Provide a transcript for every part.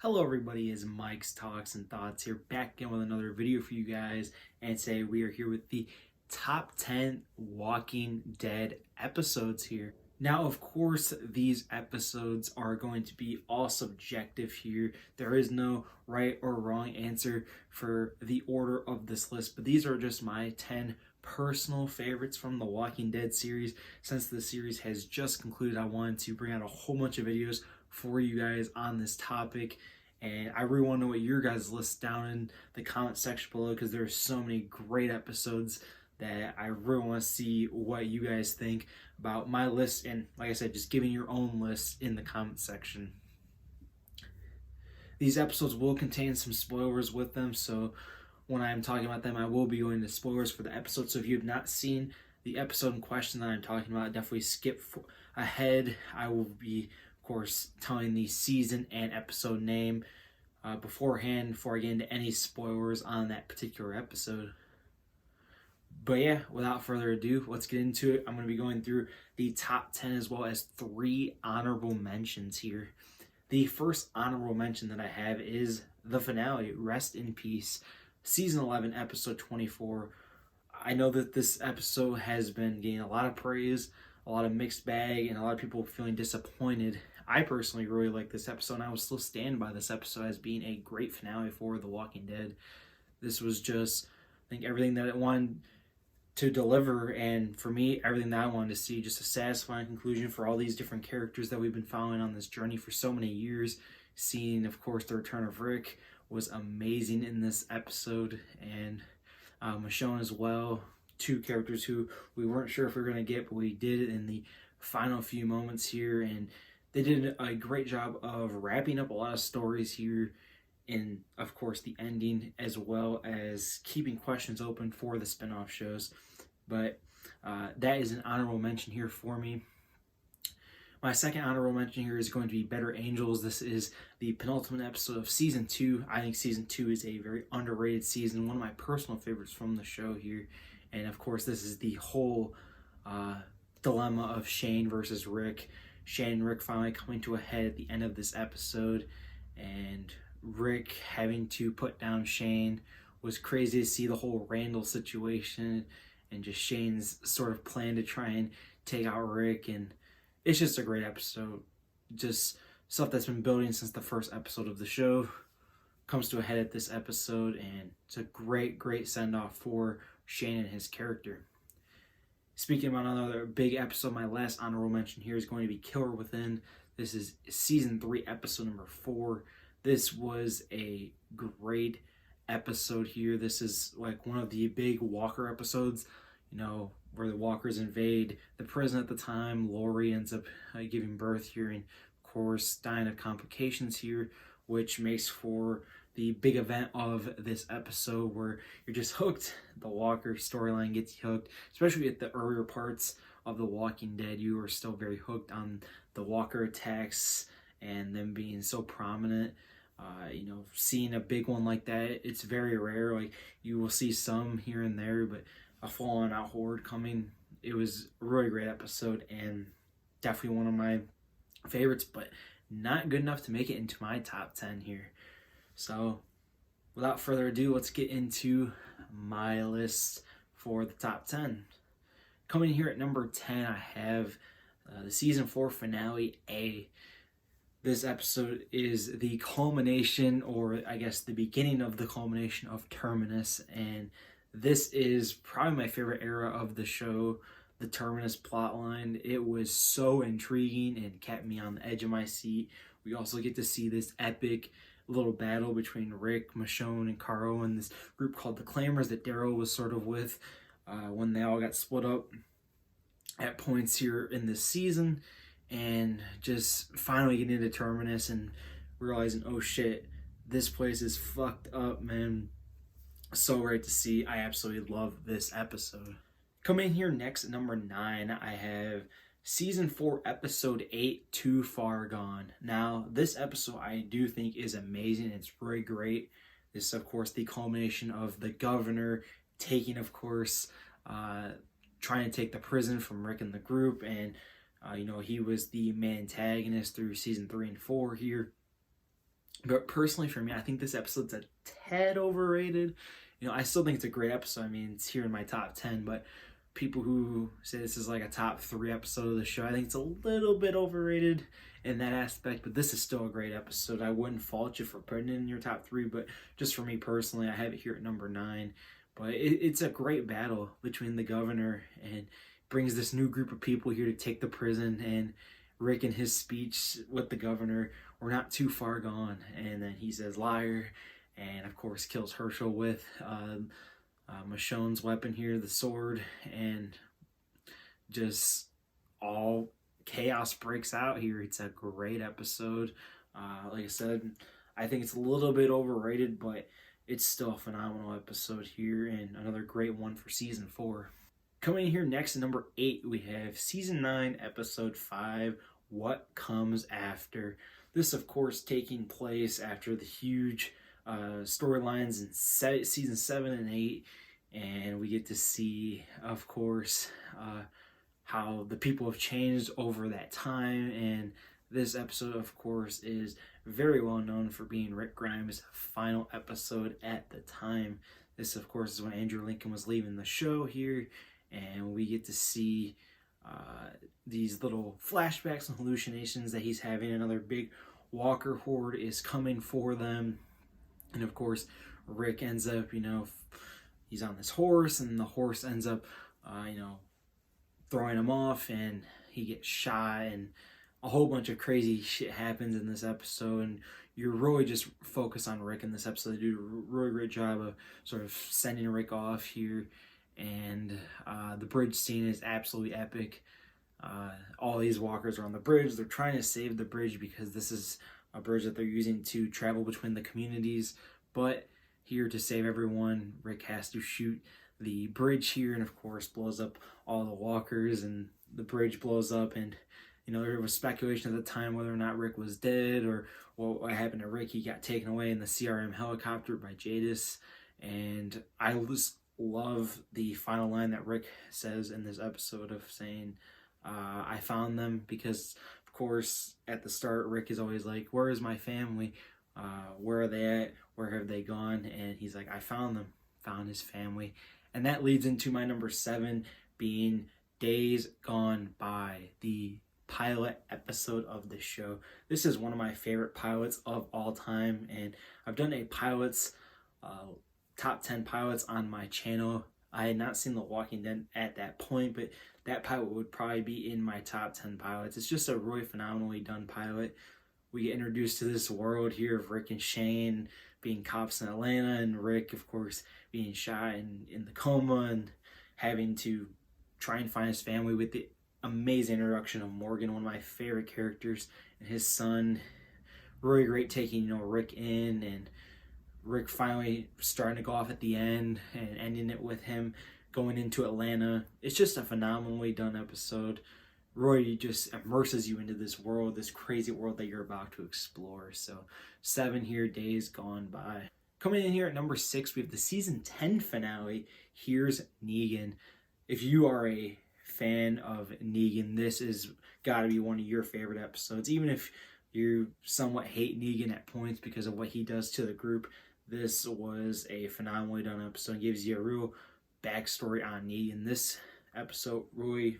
Hello everybody, it's Mike's Talks and Thoughts here, back again with another video for you guys. And today we are here with the top 10 Walking Dead episodes here. Now, of course, these episodes are going to be all subjective here. There is no right or wrong answer for the order of this list, but these are just my 10 personal favorites from the Walking Dead series. Since the series has just concluded, I wanted to bring out a whole bunch of videos for you guys on this topic, and I really want to know what your guys' list down in the comment section below, because there's so many great episodes that I really want to see what you guys think about my list, and like I said, just giving your own list in the comment section. These episodes will contain some spoilers with them, so when I'm talking about them, I will be going to spoilers for the episode. So if you have not seen the episode in question that I'm talking about, definitely skip ahead. I will be, of course, telling the season and episode name beforehand before I get into any spoilers on that particular episode. But yeah, without further ado, let's get into it. I'm going to be going through the top 10 as well as 3 honorable mentions here. The first honorable mention that I have is the finale, Rest in Peace, Season 11, Episode 24. I know that this episode has been getting a lot of praise, a lot of mixed bag, and a lot of people feeling disappointed. I personally really like this episode, and I will still stand by this episode as being a great finale for The Walking Dead. This was just, I think, everything that it wanted to deliver, and for me, everything that I wanted to see. Just a satisfying conclusion for all these different characters that we've been following on this journey for so many years. Seeing, of course, the return of Rick was amazing in this episode, and Michonne as well. 2 characters who we weren't sure if we were going to get, but we did it in the final few moments here, and they did a great job of wrapping up a lot of stories here, and of course the ending, as well as keeping questions open for the spin-off shows. But that is an honorable mention here for me. My second honorable mention here is going to be Better Angels. This is the penultimate episode of Season 2. I think Season 2 is a very underrated season, one of my personal favorites from the show here. And of course, this is the whole dilemma of Shane versus Rick. Shane and Rick finally coming to a head at the end of this episode, and Rick having to put down Shane. Was crazy to see the whole Randall situation and just Shane's sort of plan to try and take out Rick, and it's just a great episode. Just stuff that's been building since the first episode of the show comes to a head at this episode, and it's a great send-off for Shane and his character. Speaking about another big episode, my last honorable mention here is going to be Killer Within. This is Season 3, Episode number 4. This was a great episode here. This is like one of the big Walker episodes, you know, where the Walkers invade the prison at the time. Lori ends up giving birth here, and of course dying of complications here, which makes for the big event of this episode where you're just hooked. The Walker storyline gets you hooked, especially at the earlier parts of The Walking Dead. You are still very hooked on the Walker attacks and them being so prominent. You know, seeing a big one like that, it's very rare. Like, you will see some here and there, but a full-on out horde coming. It was a really great episode, and definitely one of my favorites, but not good enough to make it into my top 10 here. So without further ado, let's get into my list for the top 10. Coming here at number 10, I have the Season 4 finale, A. This episode is the culmination, or I guess the beginning of the culmination of Terminus, and this is probably my favorite era of the show, the Terminus plotline. It was so intriguing and kept me on the edge of my seat. We also get to see this epic little battle between Rick, Michonne, and Carl, and this group called the Claimers that Daryl was sort of with when they all got split up at points here in this season, and just finally getting into Terminus and realizing, oh shit, this place is fucked up, man. So great to see. I absolutely love this episode. Coming here next at number 9, I have Season 4, Episode 8, Too Far Gone. Now, this episode I do think is amazing. It's really great. This is, of course, the culmination of the governor taking, of course, trying to take the prison from Rick and the group. And, you know, he was the main antagonist through Season 3 and 4 here. But personally, for me, I think this episode's a tad overrated. I still think it's a great episode. I mean, it's here in my top 10, but people who say this is like a top 3 episode of the show, I think it's a little bit overrated in that aspect, but this is still a great episode. I wouldn't fault you for putting it in your top 3, but just for me personally, I have it here at number 9. But it's a great battle between the governor and brings this new group of people here to take the prison, and Rick in his speech with the governor, we're not too far gone. And then he says liar, and of course kills Herschel with Michonne's weapon here, the sword, and just all chaos breaks out here. It's a great episode. Like I said, I think it's a little bit overrated, but it's still a phenomenal episode here, and another great one for season 4. Coming in here next at number 8, we have season 9, episode 5, What Comes After. This, of course, taking place after the huge storylines in season 7 and 8, and we get to see, of course, how the people have changed over that time. And this episode, of course, is very well known for being Rick Grimes' final episode at the time. This, of course, is when Andrew Lincoln was leaving the show here, and we get to see these little flashbacks and hallucinations that he's having. Another big walker horde is coming for them, and of course Rick ends up, he's on this horse, and the horse ends up throwing him off, and he gets shot, and a whole bunch of crazy shit happens in this episode. And you really just focus on Rick in this episode. They do a really great job of sort of sending Rick off here. And the bridge scene is absolutely epic. All these walkers are on the bridge. They're trying to save the bridge because this is a bridge that they're using to travel between the communities. But here, to save everyone, Rick has to shoot the bridge here, and of course blows up all the walkers, and the bridge blows up. And there was speculation at the time whether or not Rick was dead, or what happened to Rick. He got taken away in the CRM helicopter by Jadis. And I just love the final line that Rick says in this episode of saying, I found them, because of course at the start Rick is always like, where is my family? Where are they at? Where have they gone? And he's like, I found them, found his family. And that leads into my number 7 being Days Gone By, the pilot episode of the show. This is one of my favorite pilots of all time, and I've done a pilots top 10 pilots on my channel. I had not seen The Walking Dead at that point, but that pilot would probably be in my top 10 pilots. It's just a really phenomenally done pilot. We get introduced to this world here of Rick and Shane being cops in Atlanta, and Rick, of course, being shot in the coma and having to try and find his family, with the amazing introduction of Morgan, one of my favorite characters, and his son. Really great taking Rick in, and Rick finally starting to go off at the end and ending it with him going into Atlanta. It's just a phenomenally done episode. Roy just immerses you into this world, this crazy world that you're about to explore. So 7 here, Days Gone By. Coming in here at number 6, we have the season 10 finale, Here's Negan. If you are a fan of Negan, this is got to be one of your favorite episodes. Even if you somewhat hate Negan at points because of what he does to the group, this was a phenomenally done episode. It gives you a real backstory on Negan. This episode really,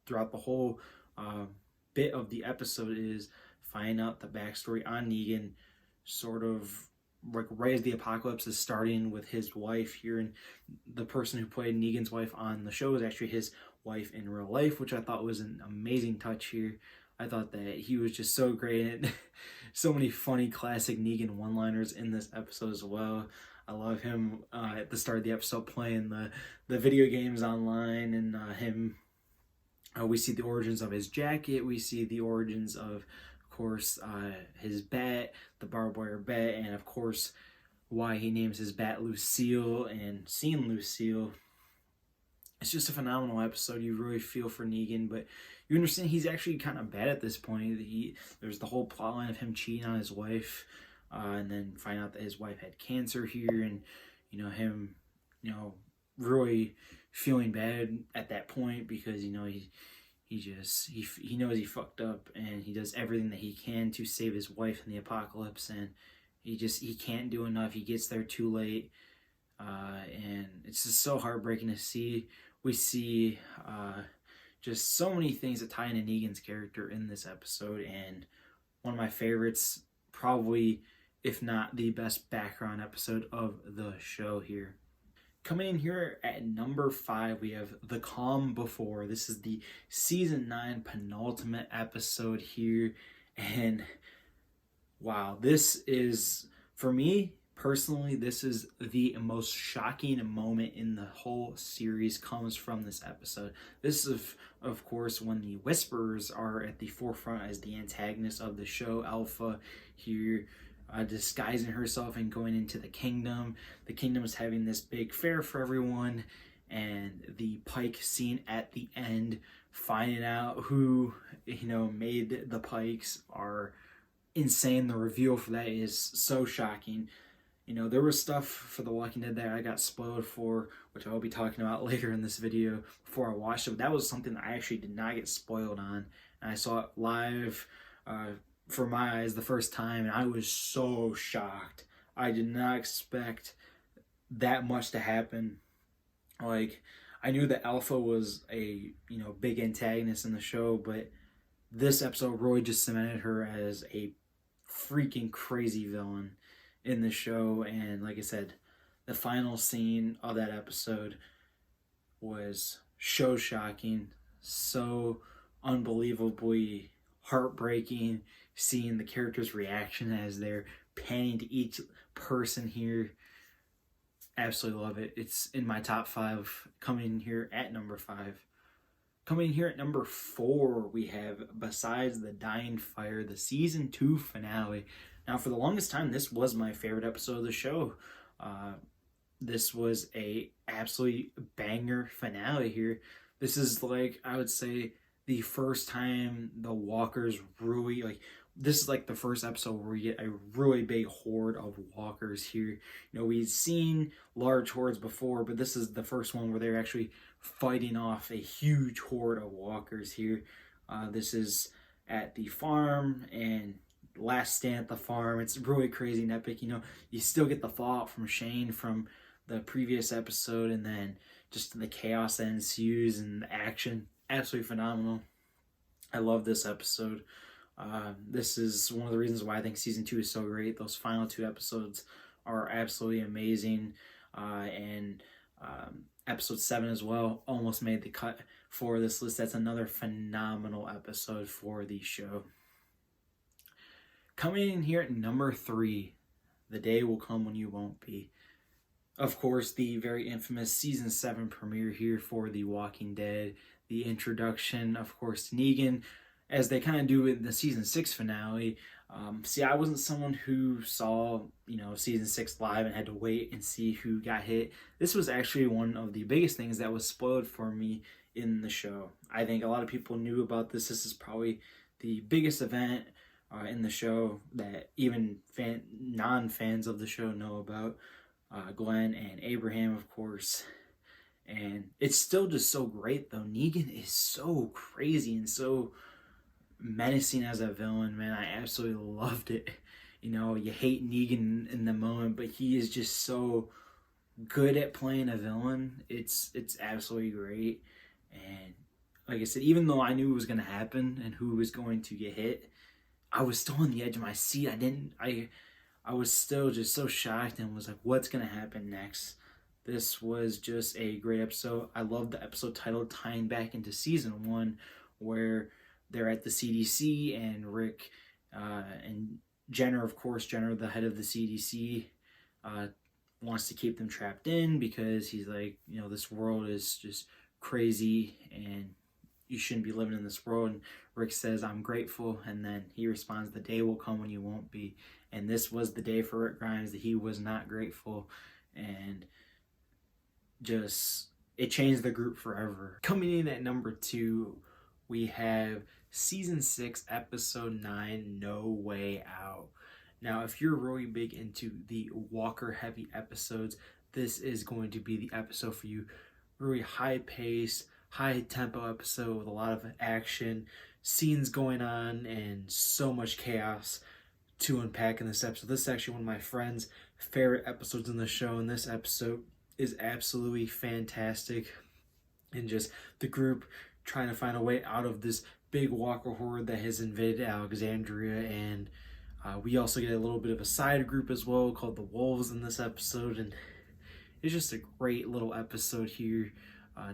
throughout the whole bit of the episode, is finding out the backstory on Negan, sort of like right as the apocalypse is starting with his wife here. And the person who played Negan's wife on the show is actually his wife in real life, which I thought was an amazing touch here. I thought that he was just so great, and so many funny classic Negan one-liners in this episode as well. I love him at the start of the episode playing the video games online, and him. We see the origins of his jacket. We see the origins of course, his bat, the barbed wire bat, and of course, why he names his bat Lucille, and seeing Lucille. It's just a phenomenal episode. You really feel for Negan, but you understand he's actually kind of bad at this point. There's the whole plotline of him cheating on his wife, and then find out that his wife had cancer here, and him, really feeling bad at that point because he knows he fucked up, and he does everything that he can to save his wife in the apocalypse, and he can't do enough. He gets there too late, and it's just so heartbreaking to see. We see just so many things that tie into Negan's character in this episode, and one of my favorites, probably, if not the best background episode of the show here. Coming in here at number 5, we have The Calm Before. This is the season 9 penultimate episode here, and wow, this is, for me personally, this is the most shocking moment in the whole series comes from this episode. This is, of course, when the Whisperers are at the forefront as the antagonists of the show. Alpha here disguising herself and going into the kingdom. The kingdom is having this big fair for everyone, and the Pike scene at the end, finding out who made the Pikes, are insane. The reveal for that is so shocking. There was stuff for The Walking Dead that I got spoiled for, which I'll be talking about later in this video before I watched it. But that was something that I actually did not get spoiled on. And I saw it live for my eyes the first time, and I was so shocked. I did not expect that much to happen. Like, I knew that Alpha was a big antagonist in the show, but this episode really just cemented her as a freaking crazy villain in the show. And like I said, the final scene of that episode was so shocking, so unbelievably heartbreaking, seeing the characters' reaction as they're panning to each person here. Absolutely love it. It's in my top 5, coming in here at number 5. Coming in here at number 4, we have Besides the Dying Fire, the season 2 finale. Now, for the longest time, this was my favorite episode of the show. This was a absolutely banger finale here. This is, like, I would say, the first time the walkers really, this is like the first episode where we get a really big horde of walkers here. We've seen large hordes before, but this is the first one where they're actually fighting off a huge horde of walkers here. This is at the farm, and last stand at the farm. It's really crazy and epic. You still get the fallout from Shane from the previous episode, and then just the chaos that ensues and the action. Absolutely phenomenal. I love this episode. This is one of the reasons why I think season 2 is so great. Those final 2 episodes are absolutely amazing. And episode 7 as well almost made the cut for this list. That's another phenomenal episode for the show. Coming in here at number 3, The Day Will Come When You Won't Be. Of course, the very infamous season 7 premiere here for The Walking Dead. The introduction, of course, to Negan, as they kind of do in the season 6 finale. See, I wasn't someone who saw, season 6 live and had to wait and see who got hit. This was actually one of the biggest things that was spoiled for me in the show. I think a lot of people knew about this. This is probably the biggest event in the show that even non-fans of the show know about. Glenn and Abraham, of course. And it's still just so great, though. Negan is so crazy and so menacing as a villain, man. I absolutely loved it. You hate Negan in the moment, but he is just so good at playing a villain. It's absolutely great. And like I said, even though I knew it was going to happen and who was going to get hit, I was still on the edge of my seat. I was still just so shocked and was like, what's going to happen next? This was just a great episode. I love the episode title tying back into season 1, where they're at the CDC and Rick and Jenner, of course, Jenner, the head of the CDC, wants to keep them trapped in because he's like, this world is just crazy and you shouldn't be living in this world. And Rick says, I'm grateful. And then he responds, the day will come when you won't be. And this was the day for Rick Grimes that he was not grateful. And it changed the group forever. Coming in at number 2, we have season 6, episode 9, No Way Out. Now, if you're really big into the Walker heavy episodes, this is going to be the episode for you. Really high pace, high tempo episode with a lot of action, scenes going on, and so much chaos. to unpack in this episode. This is actually one of my friend's favorite episodes in the show, and this episode is absolutely fantastic. And just the group trying to find a way out of this big walker horde that has invaded Alexandria, and we also get a little bit of a side group as well called the Wolves in this episode, and it's just a great little episode here,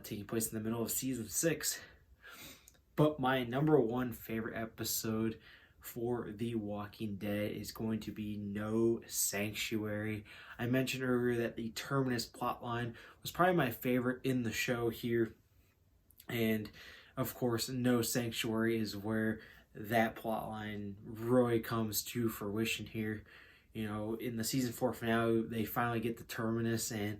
taking place in the middle of season 6. But my number one favorite episode for The Walking Dead is going to be No Sanctuary. I mentioned earlier that the Terminus plotline was probably my favorite in the show here, and of course No Sanctuary is where that plotline really comes to fruition here. You know, in the season 4 finale, they finally get the Terminus, and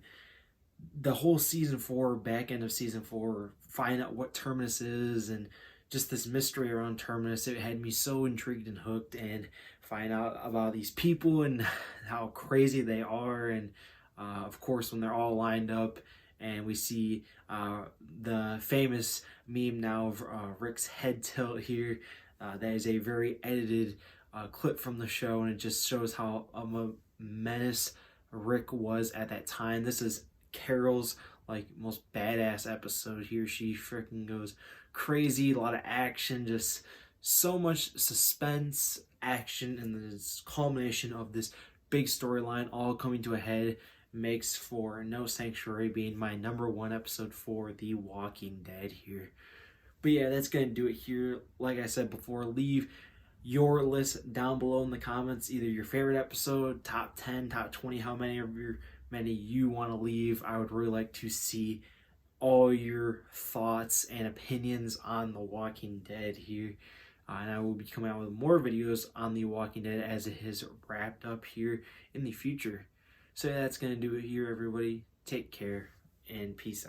the whole season 4, back end of season 4, find out what Terminus is, and just this mystery around Terminus. It had me so intrigued and hooked, and find out about these people and how crazy they are, and of course when they're all lined up, and we see the famous meme now of Rick's head tilt here. That is a very edited clip from the show, and it just shows how a menace Rick was at that time. This is Carol's like most badass episode here. She freaking goes crazy, a lot of action, just so much suspense, action, and this culmination of this big storyline all coming to a head makes for No Sanctuary being my number one episode for The Walking Dead here. But yeah, that's going to do it here. Like I said before, leave your list down below in the comments, either your favorite episode, top 10, top 20, how many you want to leave. I would really like to see all your thoughts and opinions on The Walking Dead here. And I will be coming out with more videos on The Walking Dead as it has wrapped up here in the future. So yeah, that's going to do it here, everybody. Take care and peace out.